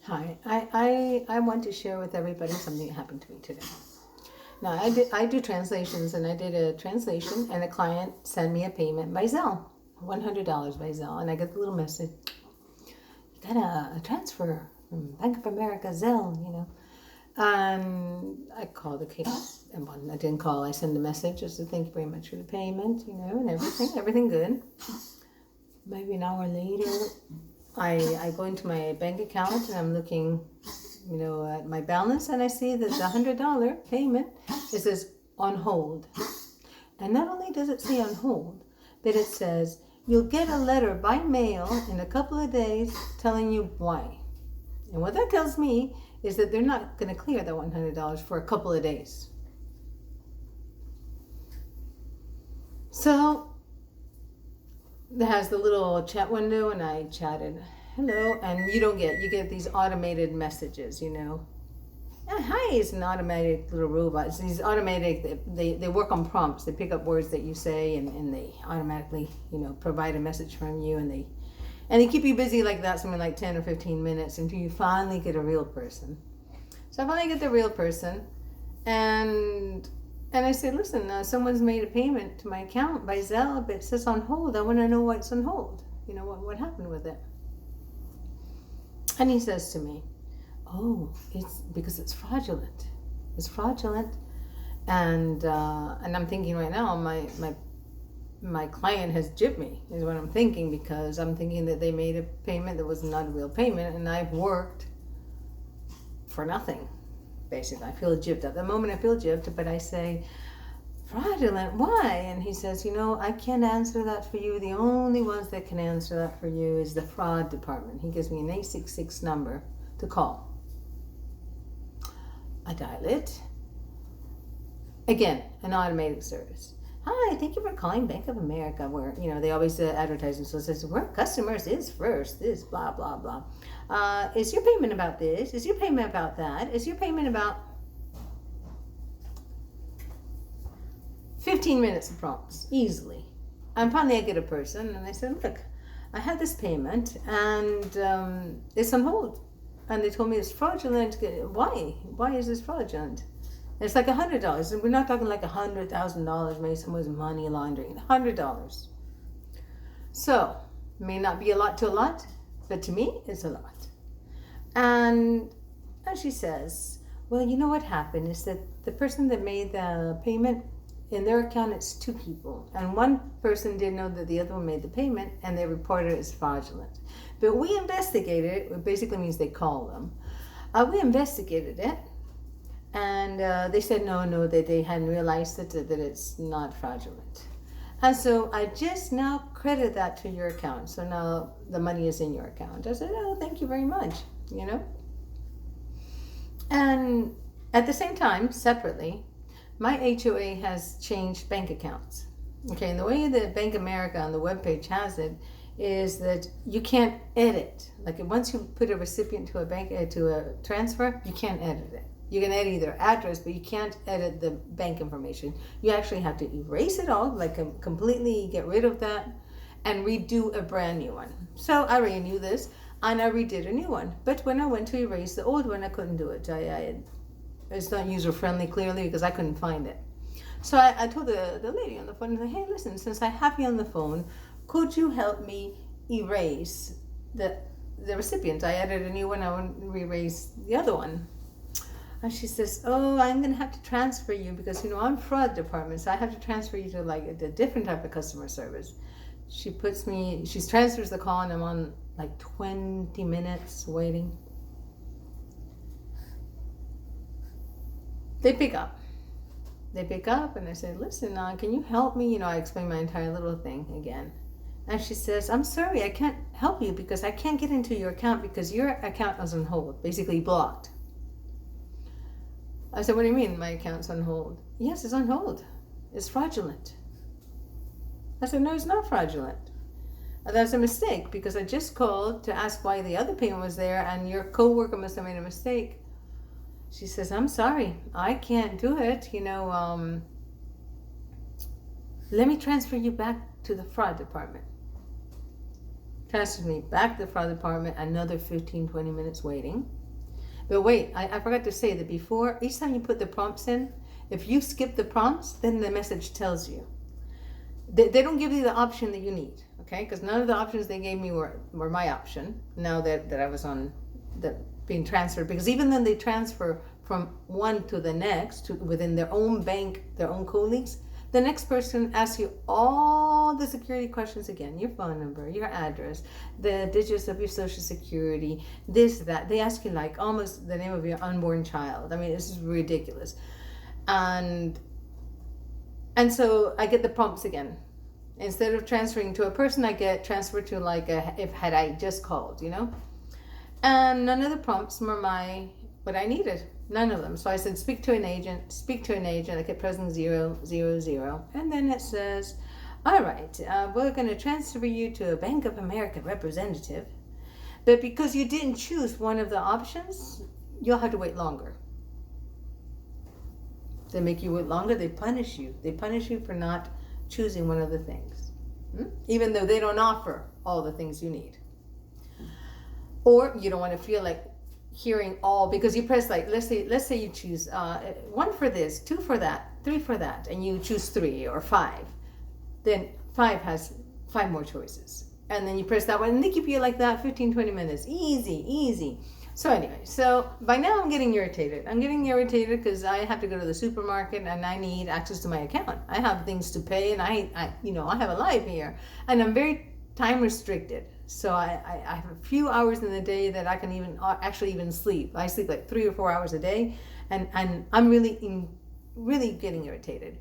Hi, I want to share with everybody something that happened to me today. Now, I do translations, and I did a translation, and a client sent me a payment by Zelle, $100 by Zelle, and I get the little message, you got a transfer from Bank of America Zelle. And I called the case, and when I didn't call, I sent a message, I said, thank you very much for the payment, and everything good. Maybe an hour later, I go into my bank account and I'm looking, at my balance, and I see that the $100 payment, it says on hold. And not only does it say on hold, but it says you'll get a letter by mail in a couple of days telling you why. And what that tells me is that they're not going to clear that $100 for a couple of days. So it has the little chat window, and I chatted, hello, and you get these automated messages, Hi, it's an automatic little robot. It's these automatic, they work on prompts. They pick up words that you say, and they automatically, provide a message from you, and they keep you busy like that, something like 10 or 15 minutes until you finally get a real person. So I finally get the real person, and I said, listen, someone's made a payment to my account by Zelle, but it says on hold. I want to know why it's on hold. What happened with it? And he says to me, oh, it's because it's fraudulent. It's fraudulent. And I'm thinking right now, my client has gypped me, is what I'm thinking, because I'm thinking that they made a payment that was not a real payment, and I've worked for nothing. Basically, I feel gypped. At the moment, I feel gypped, but I say, fraudulent, why? And he says, I can't answer that for you. The only ones that can answer that for you is the fraud department. He gives me an 866 number to call. I dial it. Again, an automated service. Hi, thank you for calling Bank of America, where, they always advertise and so it says, where customers is first, this, blah, blah, blah. Is your payment about this? Is your payment about that? Is your payment about 15 minutes of prompts, easily. And finally I get a person, and I said, look, I had this payment, and it's on hold. And they told me it's fraudulent. Why? Why is this fraudulent? It's like $100. And we're not talking like $100,000, maybe someone's money laundering. $100. So, may not be a lot to a lot, but to me, it's a lot. And she says, well, you know what happened is that the person that made the payment, in their account, it's two people. And one person didn't know that the other one made the payment, and they reported it as fraudulent. But we investigated it. It basically means they call them. We investigated it. And they said no, that they hadn't realized that it's not fraudulent. And so I just now credit that to your account. So now the money is in your account. I said, oh, thank you very much, And at the same time, separately, my HOA has changed bank accounts. Okay, and the way that Bank America on the webpage has it is that you can't edit. Like once you put a recipient to a transfer, you can't edit it. You can edit their address, but you can't edit the bank information. You actually have to erase it all, like completely get rid of that, and redo a brand new one. So I already knew this, and I redid a new one. But when I went to erase the old one, I couldn't do it. It's not user-friendly, clearly, because I couldn't find it. So I told the lady on the phone, hey, listen, since I have you on the phone, could you help me erase the recipient? I added a new one, I want to erase the other one. And she says, oh, I'm going to have to transfer you because, I'm fraud department, so I have to transfer you to like a different type of customer service. She transfers the call, and I'm on like 20 minutes waiting. They pick up, and I say, listen, can you help me? I explain my entire little thing again. And she says, I'm sorry, I can't help you because I can't get into your account because your account is on hold, basically blocked. I said, what do you mean my account's on hold? Yes, it's on hold. It's fraudulent. I said, no, it's not fraudulent. That's a mistake because I just called to ask why the other payment was there and your coworker must have made a mistake. She says, I'm sorry, I can't do it. Let me transfer you back to the fraud department. transfers me back to the fraud department, another 15, 20 minutes waiting. But wait, I forgot to say that before, each time you put the prompts in, if you skip the prompts, then the message tells you. They don't give you the option that you need, okay? Because none of the options they gave me were my option now that I was on being transferred. Because even then they transfer from one to the next, within their own bank, their own colleagues, the next person asks you all the security questions again, your phone number, your address, the digits of your social security, this, that. They ask you like almost the name of your unborn child. I mean, this is ridiculous. And so I get the prompts again. Instead of transferring to a person, I get transferred to like had I just called, you know? And none of the prompts were what I needed. None of them. So I said, speak to an agent. I kept pressing 0, 0, 0. And then it says, all right, we're going to transfer you to a Bank of America representative. But because you didn't choose one of the options, you'll have to wait longer. They make you wait longer. They punish you. They punish you for not choosing one of the things. Even though they don't offer all the things you need. Or you don't want to feel like hearing all, because you press like, let's say you choose 1 for this, 2 for that, 3 for that, and you choose 3 or 5. Then 5 has 5 more choices. And then you press that one, and they keep you like that 15, 20 minutes. Easy. So anyway, so by now I'm getting irritated. Because I have to go to the supermarket and I need access to my account. I have things to pay, and I have a life here, and I'm very time restricted. So I have a few hours in the day that I can even sleep. I sleep like 3 or 4 hours a day, and I'm really getting irritated.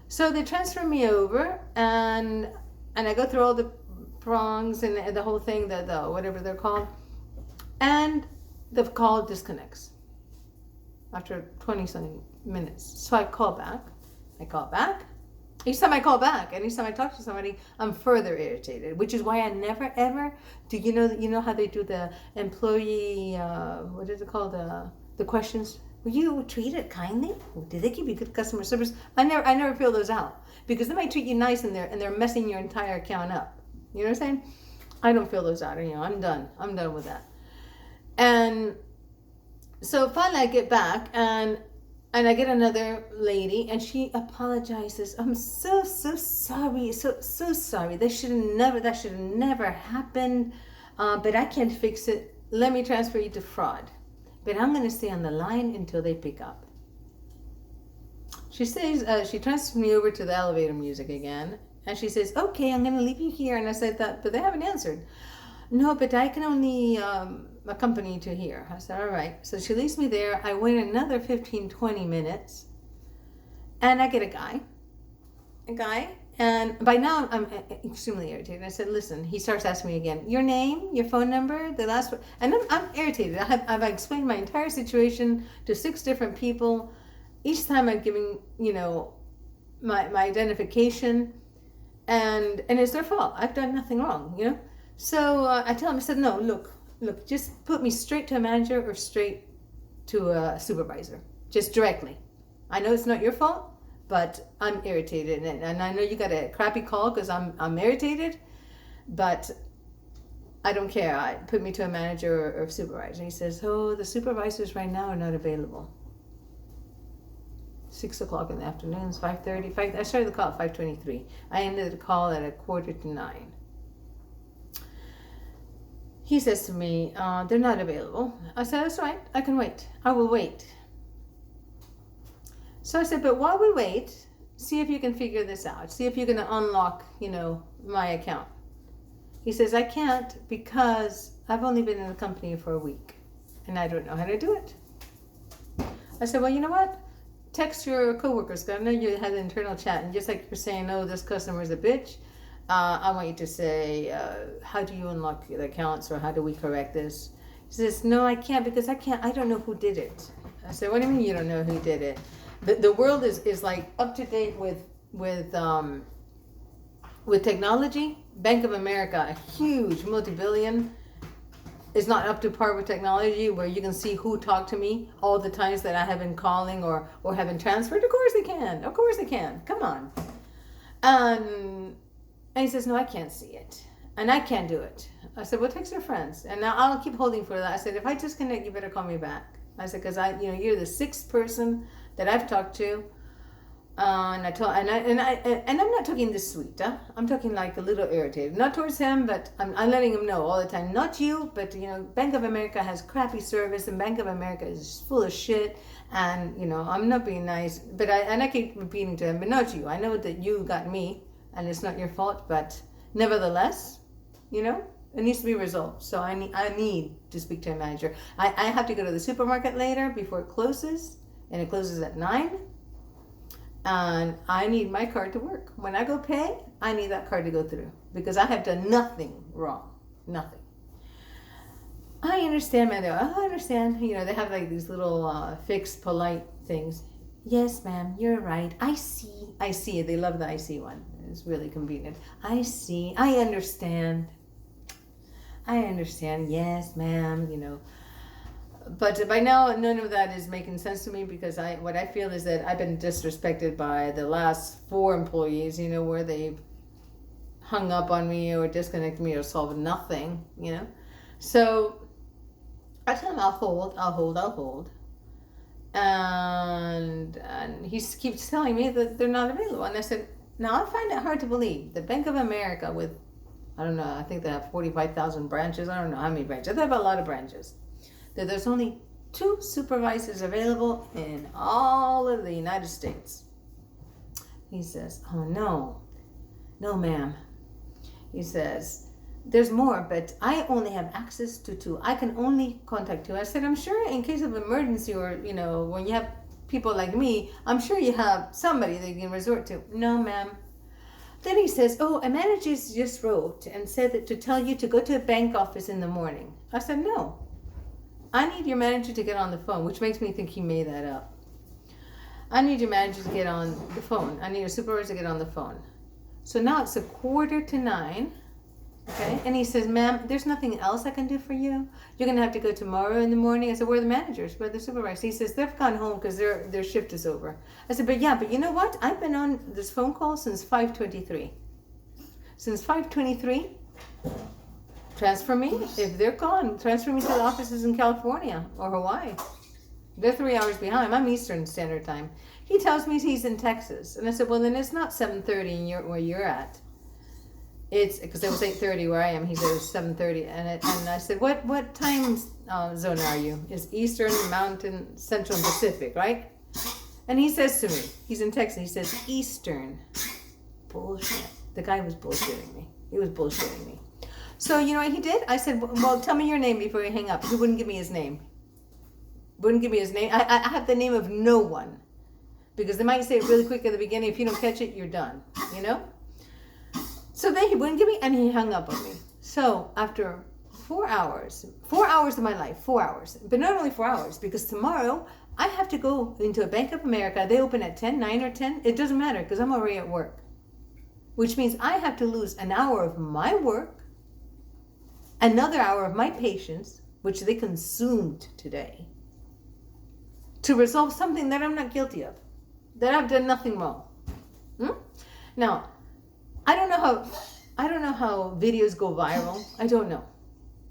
So they transfer me over, and I go through all the prongs and the whole thing, the whatever they're called, and the call disconnects after 20-something minutes. So I call back. Each time I call back, and each time I talk to somebody, I'm further irritated, which is why I never ever do. You know how they do the employee, what is it called? The questions. Were you treated kindly? Did they give you good customer service? I never fill those out, because they might treat you nice and they're messing your entire account up. You know what I'm saying? I don't fill those out. I'm done with that. And so finally I get back, and I get another lady, and she apologizes. I'm so sorry, so sorry. That should have never happened. But I can't fix it. Let me transfer you to fraud. But I'm going to stay on the line until they pick up. She says she transfers me over to the elevator music again, and she says, "Okay, I'm going to leave you here." And I said that, but they haven't answered. No, but I can only accompany you to here. I said, all right. So she leaves me there. I wait another 15, 20 minutes, and I get a guy. And by now I'm extremely irritated. I said, listen, he starts asking me again, your name, your phone number, the last one. And I'm irritated. I've explained my entire situation to 6 different people. Each time I'm giving, my identification, and it's their fault. I've done nothing wrong, So I tell him, I said, no, look, just put me straight to a manager or straight to a supervisor, just directly. I know it's not your fault, but I'm irritated, and I know you got a crappy call because I'm irritated, but I don't care. Put me to a manager or supervisor. He says, oh, the supervisors right now are not available. 6 o'clock in the afternoon, it's 5:30. I started the call at 5:23. I ended the call at 8:45. He says to me, they're not available. I said, that's right, I can wait. I will wait. So I said, but while we wait, see if you can figure this out. See if you're going to unlock, my account. He says, I can't because I've only been in the company for a week and I don't know how to do it. I said, well, you know what? Text your coworkers, because I know you had an internal chat, and just like you're saying, oh, this customer is a bitch, I want you to say, how do you unlock the accounts, or how do we correct this? He says, no, I can't, because I don't know who did it. I said, what do you mean you don't know who did it? The world is like up to date with technology. Bank of America, a huge multi-billion, is not up to par with technology, where you can see who talked to me all the times that I have been calling or have been transferred. Of course they can. Come on. And he says, no, I can't see it. and I can't do it. I said, well, text your friends. And now I'll keep holding for that. I said, if I disconnect, you better call me back. I said, because you're the sixth person that I've talked to. And I'm not talking this sweet. Huh? I'm talking like a little irritated, not towards him, but I'm letting him know all the time. Not you, but Bank of America has crappy service, and Bank of America is full of shit. And I'm not being nice, but I keep repeating to him, but not you. I know that you got me, and it's not your fault, but nevertheless, it needs to be resolved. So I need to speak to a manager. I have to go to the supermarket later before it closes, and it closes at 9. And I need my card to work. When I go pay, I need that card to go through because I have done nothing wrong. Nothing. I understand, man. I understand. They have like these little fixed, polite things. Yes, ma'am, you're right. I see. I see. They love the I see one. It's really convenient. I see. I understand. I understand. Yes, ma'am. But by now, none of that is making sense to me because what I feel is that I've been disrespected by the last 4 employees, where they hung up on me or disconnected me or solved nothing, So I tell him I'll hold. And he keeps telling me that they're not available. And I said, now I find it hard to believe that Bank of America with, I don't know, I think they have 45,000 branches. I don't know how many branches. They have a lot of branches. That there's only 2 supervisors available in all of the United States. He says, oh no, ma'am. He says, there's more, but I only have access to 2. I can only contact 2. I said, I'm sure in case of emergency or, when you have people like me, I'm sure you have somebody that you can resort to. No, ma'am. Then he says, oh, a manager just wrote and said that to tell you to go to a bank office in the morning. I said, no. I need your manager to get on the phone, which makes me think he made that up. I need your manager to get on the phone. I need your supervisor to get on the phone. So now it's 8:45, okay? And he says, ma'am, there's nothing else I can do for you. You're going to have to go tomorrow in the morning. I said, where are the managers? Where are the supervisors? He says, they've gone home because their shift is over. I said, but you know what? I've been on this phone call since 5:23. Since 5:23. Transfer me. If they're gone, transfer me to the offices in California or Hawaii. They're 3 hours behind. I'm Eastern Standard Time. He tells me he's in Texas. And I said, well, then it's not 7:30 where you're at. It's because it was 8:30 where I am. He said it was 7:30. And I said, what time zone are you? It's Eastern, Mountain, Central, and Pacific, right? And he says to me, he's in Texas. He says, Eastern. Bullshit. The guy was bullshitting me. He was bullshitting me. So, you know what he did? I said, well, tell me your name before you hang up. He wouldn't give me his name. Wouldn't give me his name. I have the name of no one. Because they might say it really quick at the beginning. If you don't catch it, you're done. So then he wouldn't give me, and he hung up on me. So after 4 hours of my life, 4 hours. But not only 4 hours, because tomorrow I have to go into a Bank of America. They open at 10, 9 or 10. It doesn't matter because I'm already at work. Which means I have to lose an hour of my work, another hour of my patience, which they consumed today, to resolve something that I'm not guilty of, that I've done nothing wrong. Now, I don't know how videos go viral. I don't know.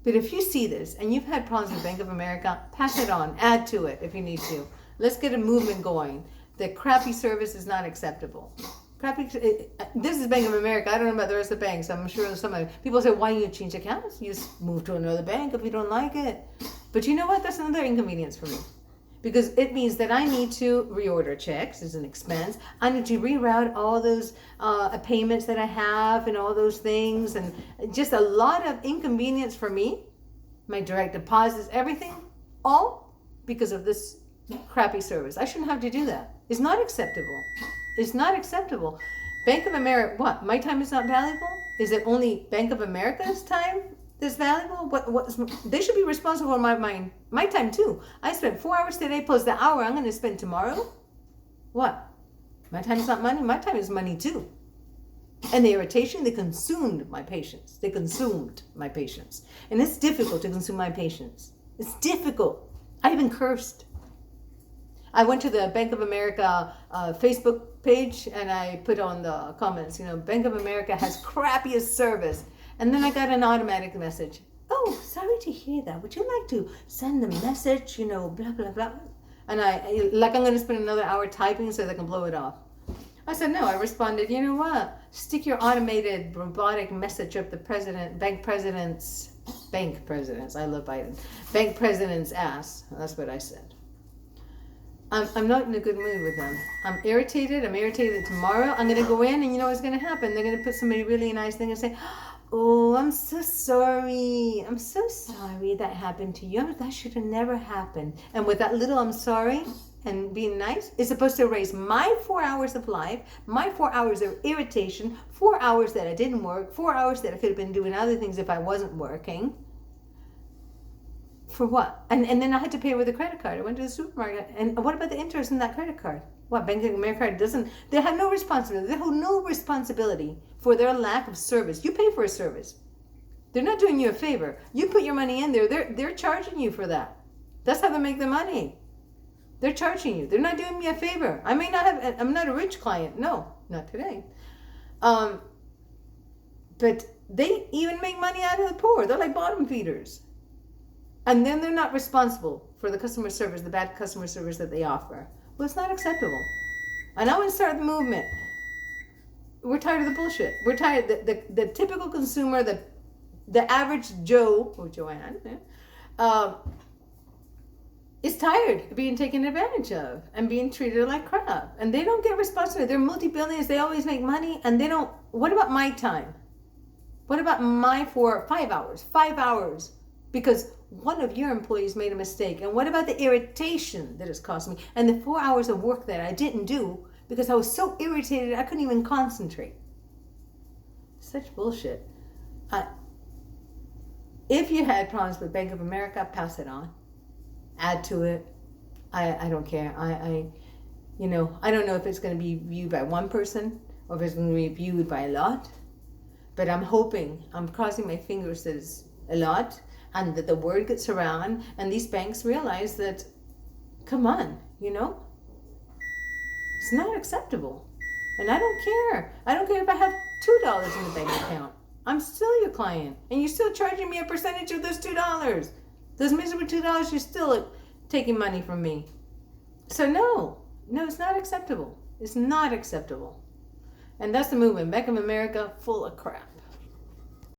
But if you see this and you've had problems with Bank of America, pass it on, add to it if you need to. Let's get a movement going. The crappy service is not acceptable. This is Bank of America. I don't know about the rest of the banks. I'm sure some people say, why you change accounts? You just move to another bank if you don't like it. But you know what? That's another inconvenience for me. Because it means that I need to reorder checks as an expense. I need to reroute all those payments that I have and all those things. And just a lot of inconvenience for me. My direct deposits, everything. All because of this crappy service. I shouldn't have to do that. It's not acceptable. It's not acceptable. Bank of America, what? My time is not valuable? Is it only Bank of America's time that's valuable? They should be responsible for my time too. I spent 4 hours today plus the hour I'm going to spend tomorrow. What? My time is not money? My time is money too. And the irritation, they consumed my patience. They consumed my patience. And it's difficult to consume my patience. It's difficult. I even cursed. I went to the Bank of America Facebook page and I put on the comments, Bank of America has crappiest service. And then I got an automatic message. Oh, sorry to hear that. Would you like to send the message, blah, blah, blah. And I'm going to spend another hour typing so they can blow it off. I said, no. I responded, you know what? Stick your automated robotic message up the bank president's, I love Biden, bank president's ass. That's what I said. I'm not in a good mood with them. I'm irritated tomorrow. I'm going to go in and you know what's going to happen? They're going to put somebody really nice thing and say, oh, I'm so sorry. I'm so sorry that happened to you. That should have never happened. And with that little I'm sorry and being nice, is supposed to erase my 4 hours of life, my 4 hours of irritation, 4 hours that I didn't work, 4 hours that I could have been doing other things if I wasn't working. For what? And then I had to pay with a credit card. I went to the supermarket. And what about the interest in that credit card? What, Bank of America they have no responsibility. They hold no responsibility for their lack of service. You pay for a service. They're not doing you a favor. You put your money in there. They're charging you for that. That's how they make the money. They're charging you. They're not doing me a favor. I'm not a rich client. No, not today. But they even make money out of the poor. They're like bottom feeders. And then they're not responsible for the customer service, the bad customer service that they offer. Well, it's not acceptable. And I want to start the movement. We're tired of the bullshit. We're tired. The typical consumer, the average Joe or Joanne, is tired of being taken advantage of and being treated like crap. And they don't get responsibility. They're multi-billionaires. They always make money, and they don't. What about my time? What about my 5 hours? 5 hours. Because one of your employees made a mistake. And what about the irritation that it's cost me? And the 4 hours of work that I didn't do because I was so irritated I couldn't even concentrate. Such bullshit. If you had problems with Bank of America, pass it on. Add to it. I don't care. I don't know if it's going to be viewed by one person or if it's going to be viewed by a lot. But I'm crossing my fingers that it's a lot. And that the word gets around and these banks realize that, come on, it's not acceptable. And I don't care. I don't care if I have $2 in the bank account. I'm still your client. And you're still charging me a percentage of those $2. Those miserable $2, you're still taking money from me. So no, it's not acceptable. It's not acceptable. And that's the movement. Bank of America, full of crap.